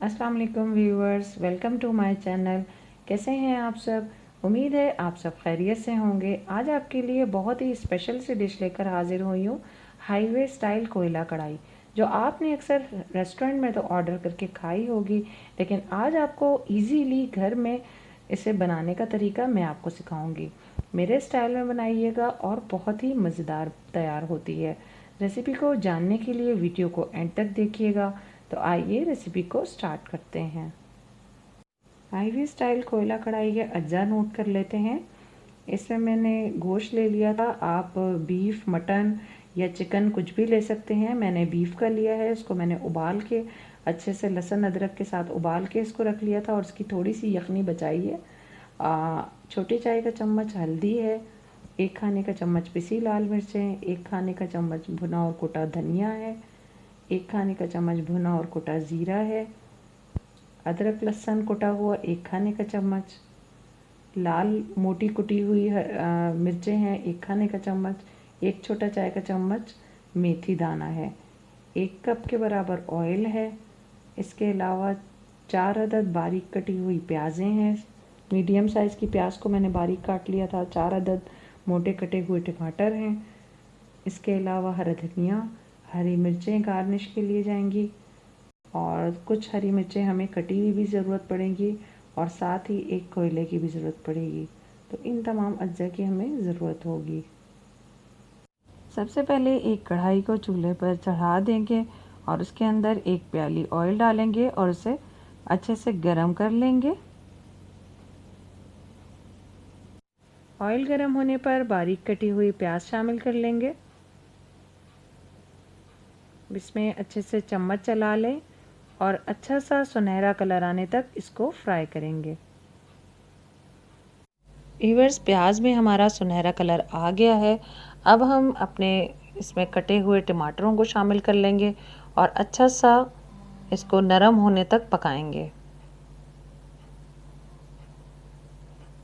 अस्सलाम वालेकुम viewers, welcome to my channel. कैसे हैं आप सब? उम्मीद है आप सब खैरियत से होंगे। आज आपके लिए बहुत ही स्पेशल सी डिश लेकर हाजिर हुई हूँ, हाईवे स्टाइल कोयला कढ़ाई, जो आपने अक्सर रेस्टोरेंट में तो ऑर्डर करके खाई होगी, लेकिन आज आपको इजीली घर में इसे बनाने का तरीका मैं आपको सिखाऊंगी। मेरे स्टाइल में बनाइएगा और बहुत ही मज़ेदार तैयार होती है। रेसिपी को जानने के लिए वीडियो को एंड तक देखिएगा। तो आइए रेसिपी को स्टार्ट करते हैं। हाईवे स्टाइल कोयला कढ़ाई के अज्जा नोट कर लेते हैं। इसमें मैंने गोश्त ले लिया था। आप बीफ, मटन या चिकन कुछ भी ले सकते हैं। मैंने बीफ का लिया है। इसको मैंने उबाल के अच्छे से लहसुन अदरक के साथ उबाल के इसको रख लिया था और इसकी थोड़ी सी यखनी बचाई है। छोटी चाय का चम्मच हल्दी है, 1 खाने का चम्मच पिसी लाल मिर्चें, 1 खाने का चम्मच भुना और कुटा धनिया है, 1 खाने का चम्मच भुना और कुटा ज़ीरा है, अदरक लहसुन कुटा हुआ 1 खाने का चम्मच, लाल मोटी कुटी हुई मिर्चें हैं 1 खाने का चम्मच, 1 छोटा चाय का चम्मच मेथी दाना है, 1 कप के बराबर ऑयल है। इसके अलावा 4 अदद बारीक कटी हुई प्याज़ें हैं। मीडियम साइज़ की प्याज को मैंने बारीक काट लिया था। 4 अदद मोटे कटे हुए टमाटर हैं। इसके अलावा हरा धनिया, हरी मिर्चें गार्निश के लिए जाएंगी और कुछ हरी मिर्चें हमें कटी हुई भी ज़रूरत पड़ेगी और साथ ही 1 कोयले की भी ज़रूरत पड़ेगी। तो इन तमाम अज्जा की हमें ज़रूरत होगी। सबसे पहले एक कढ़ाई को चूल्हे पर चढ़ा देंगे और उसके अंदर 1 प्याली ऑयल डालेंगे और उसे अच्छे से गर्म कर लेंगे। ऑयल गर्म होने पर बारीक कटी हुई प्याज शामिल कर लेंगे। इसमें अच्छे से चम्मच चला लें और अच्छा सा सुनहरा कलर आने तक इसको फ्राई करेंगे। व्यूअर्स, प्याज में हमारा सुनहरा कलर आ गया है। अब हम अपने इसमें कटे हुए टमाटरों को शामिल कर लेंगे और अच्छा सा इसको नरम होने तक पकाएंगे।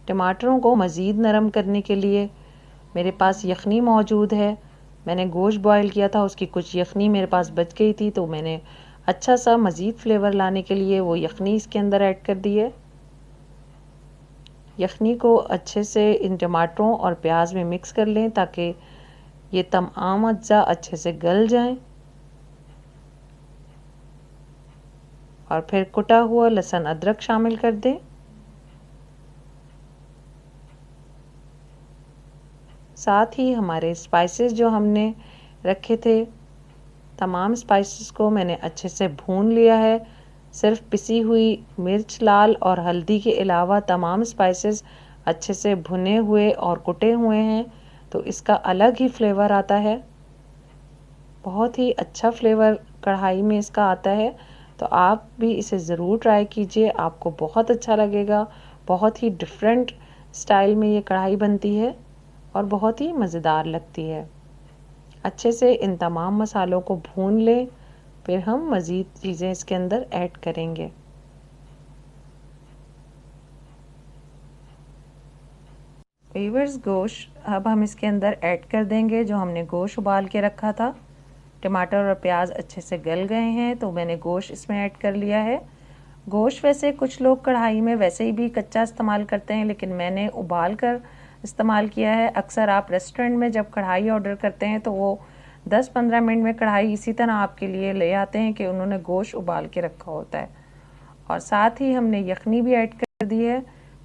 टमाटरों को मज़ीद नरम करने के लिए मेरे पास यखनी मौजूद है। मैंने गोश्त बॉईल किया था, उसकी कुछ यखनी मेरे पास बच गई थी, तो मैंने अच्छा सा मज़ीद फ्लेवर लाने के लिए वो यखनी इसके अंदर ऐड कर दी है। यखनी को अच्छे से इन टमाटरों और प्याज में मिक्स कर लें ताकि ये तमाम अज्जा अच्छे से गल जाएं। और फिर कुटा हुआ लहसुन अदरक शामिल कर दें। साथ ही हमारे स्पाइसेस जो हमने रखे थे, तमाम स्पाइसेस को मैंने अच्छे से भून लिया है। सिर्फ पिसी हुई मिर्च, लाल और हल्दी के अलावा तमाम स्पाइसेस अच्छे से भुने हुए और कुटे हुए हैं, तो इसका अलग ही फ्लेवर आता है। बहुत ही अच्छा फ्लेवर कढ़ाई में इसका आता है। तो आप भी इसे ज़रूर ट्राई कीजिए, आपको बहुत अच्छा लगेगा। बहुत ही डिफरेंट स्टाइल में ये कढ़ाई बनती है और बहुत ही मज़ेदार लगती है। अच्छे से इन तमाम मसालों को भून लें, फिर हम मज़ीद चीज़ें इसके अंदर ऐड करेंगे। व्यूअर्स, गोश्त अब हम इसके अंदर ऐड कर देंगे जो हमने गोश्त उबाल के रखा था। टमाटर और प्याज अच्छे से गल गए हैं, तो मैंने गोश्त इसमें ऐड कर लिया है। गोश्त वैसे कुछ लोग कढ़ाई में वैसे ही भी कच्चा इस्तेमाल करते हैं, लेकिन मैंने उबाल कर इस्तेमाल किया है। अक्सर आप रेस्टोरेंट में जब कढ़ाई ऑर्डर करते हैं तो वो 10-15 मिनट में कढ़ाई इसी तरह आपके लिए ले आते हैं कि उन्होंने गोश्त उबाल के रखा होता है। और साथ ही हमने यखनी भी ऐड कर दी है।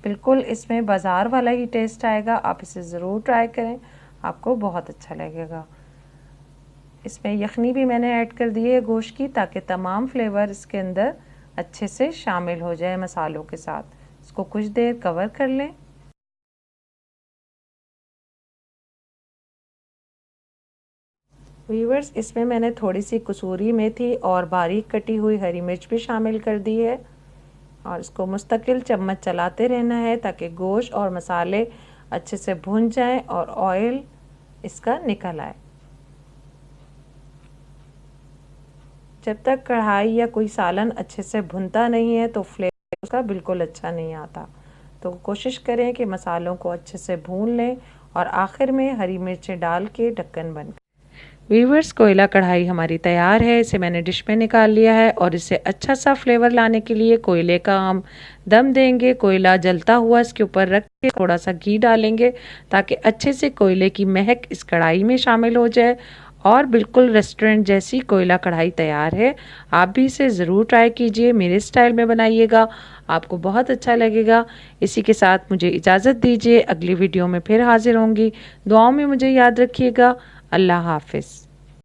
बिल्कुल इसमें बाज़ार वाला ही टेस्ट आएगा। आप इसे ज़रूर ट्राई करें, आपको बहुत अच्छा लगेगा। इसमें यखनी भी मैंने ऐड कर दी है गोश्त की, ताकि तमाम फ्लेवर इसके अंदर अच्छे से शामिल हो जाए मसालों के साथ। इसको कुछ देर कवर कर लें। व्यूअर्स, इसमें मैंने थोड़ी सी कसूरी मेथी और बारीक कटी हुई हरी मिर्च भी शामिल कर दी है और इसको मुस्तकिल चम्मच चलाते रहना है ताकि गोश्त और मसाले अच्छे से भुन जाएं और ऑयल इसका निकल आए। जब तक कढ़ाई या कोई सालन अच्छे से भुनता नहीं है तो फ्लेवर उसका बिल्कुल अच्छा नहीं आता। तो कोशिश करें कि मसालों को अच्छे से भून लें और आखिर में हरी मिर्चें डाल के ढक्कन बंद। वीवर्स, कोयला कढ़ाई हमारी तैयार है। इसे मैंने डिश में निकाल लिया है और इसे अच्छा सा फ्लेवर लाने के लिए कोयले का हम दम देंगे। कोयला जलता हुआ इसके ऊपर रख के थोड़ा सा घी डालेंगे ताकि अच्छे से कोयले की महक इस कढ़ाई में शामिल हो जाए और बिल्कुल रेस्टोरेंट जैसी कोयला कढ़ाई तैयार है। आप भी इसे ज़रूर ट्राई कीजिए, मेरे स्टाइल में बनाइएगा, आपको बहुत अच्छा लगेगा। इसी के साथ मुझे इजाज़त दीजिए, अगली वीडियो में फिर हाजिर होंगी। दुआओं में मुझे याद रखिएगा। अल्लाह हाफिज़।